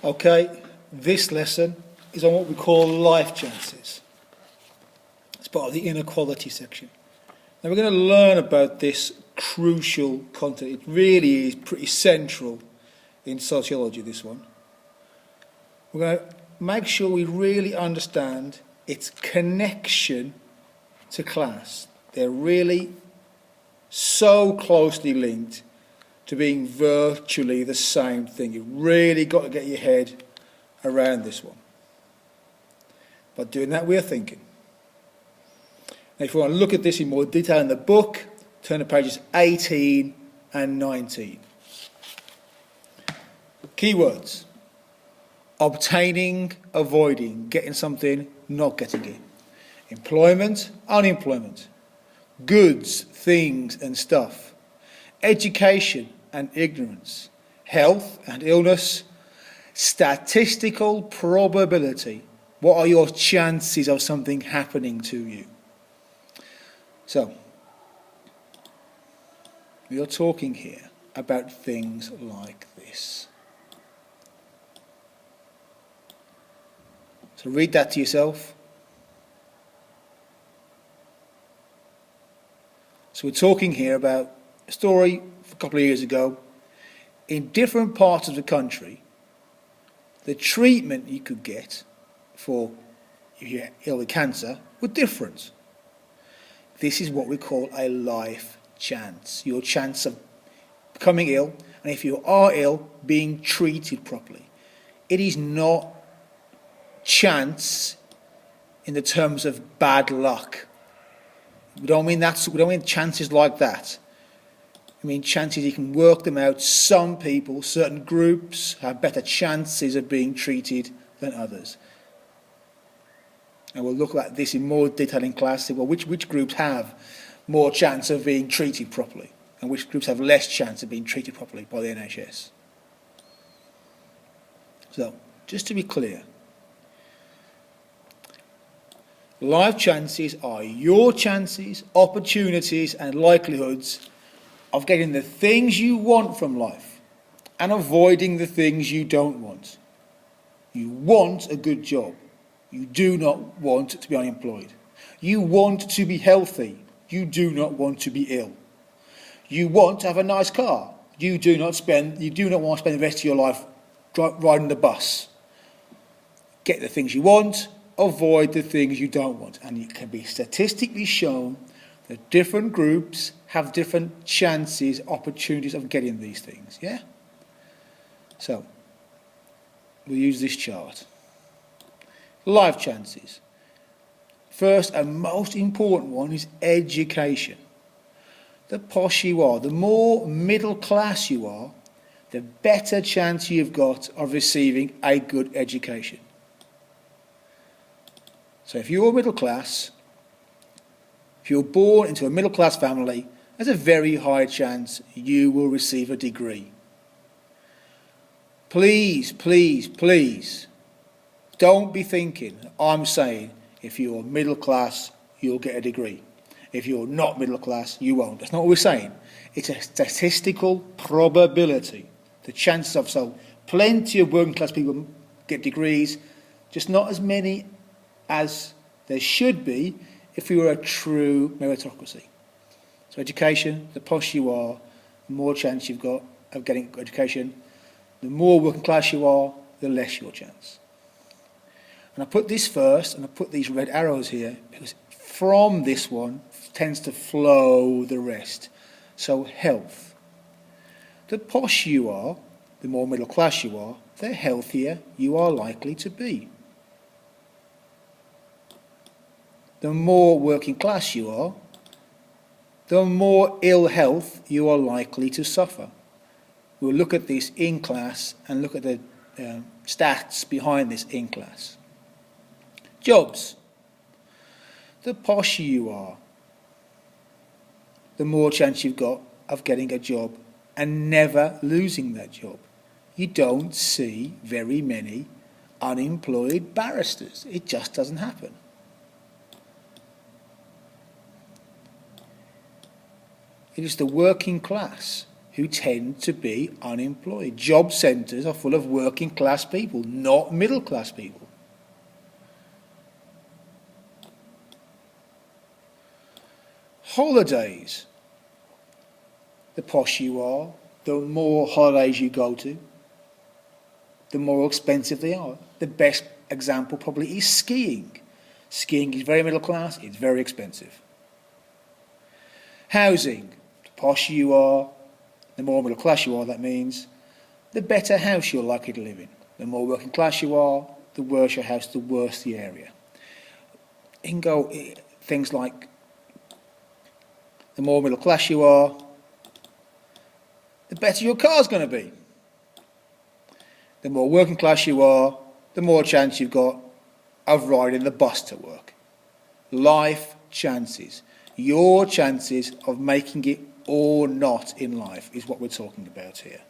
Okay, this lesson is on what we call life chances. It's part of the inequality section. Now we're going to learn about this crucial content. It really is pretty central in sociology, this one. We're going to make sure we really understand its connection to class. They're really so closely linked to being virtually the same thing. You've really got to get your head around this one. But doing that, we're thinking. Now, if you want to look at this in more detail in the book, turn to pages 18 and 19. Keywords: obtaining, avoiding, getting something, not getting it. Employment, unemployment. Goods, things and stuff. Education and ignorance. Health and illness. Statistical probability. What are your chances of something happening to you? So, we are talking here about things like this. So read that to yourself. So we're talking here about a story a couple of years ago. In different parts of the country, the treatment you could get for if you're ill with cancer were different. This is what we call a life chance. Your chance of becoming ill, and if you are ill, being treated properly. It is not chance in the terms of bad luck. We don't mean chances like that. I mean chances, you can work them out. Some people, certain groups, have better chances of being treated than others. And we'll look at this in more detail in class. See, well, which groups have more chance of being treated properly, and which groups have less chance of being treated properly by the NHS. So, just to be clear, life chances are your chances, opportunities and likelihoods of getting the things you want from life and avoiding the things you don't want. You want a good job. You do not want to be unemployed. You want to be healthy. You do not want to be ill. You want to have a nice car. You do not want to spend the rest of your life riding the bus. Get the things you want, avoid the things you don't want. And it can be statistically shown that different groups have different chances, opportunities of getting these things, yeah? So, we'll use this chart. Life chances. First and most important one is education. The posh you are, the more middle class you are, the better chance you've got of receiving a good education. So if you're middle class, if you're born into a middle class family, there's a very high chance you will receive a degree. Please, please, please, don't be thinking I'm saying if you're middle class, you'll get a degree. If you're not middle class, you won't. That's not what we're saying. It's a statistical probability. The chances of, so plenty of working class people get degrees, just not as many as there should be if we were a true meritocracy. So education, the posh you are, the more chance you've got of getting education. The more working class you are, the less your chance. And I put this first, and I put these red arrows here, because from this one tends to flow the rest. So health. The posh you are, the more middle class you are, the healthier you are likely to be. The more working class you are, the more ill health you are likely to suffer. We'll look at this in class and look at the stats behind this in class. Jobs. The posher you are, the more chance you've got of getting a job and never losing that job. You don't see very many unemployed barristers. It just doesn't happen. It is the working class who tend to be unemployed. Job centres are full of working class people, not middle class people. Holidays. The posh you are, the more holidays you go to, the more expensive they are. The best example probably is skiing. Skiing is very middle class, it's very expensive. Housing. The posher you are, the more middle class you are, that means, the better house you're likely to live in. The more working class you are, the worse your house, the worse the area. You can go things like, the more middle class you are, the better your car's going to be. The more working class you are, the more chance you've got of riding the bus to work. Life chances. Your chances of making it or not in life is what we're talking about here.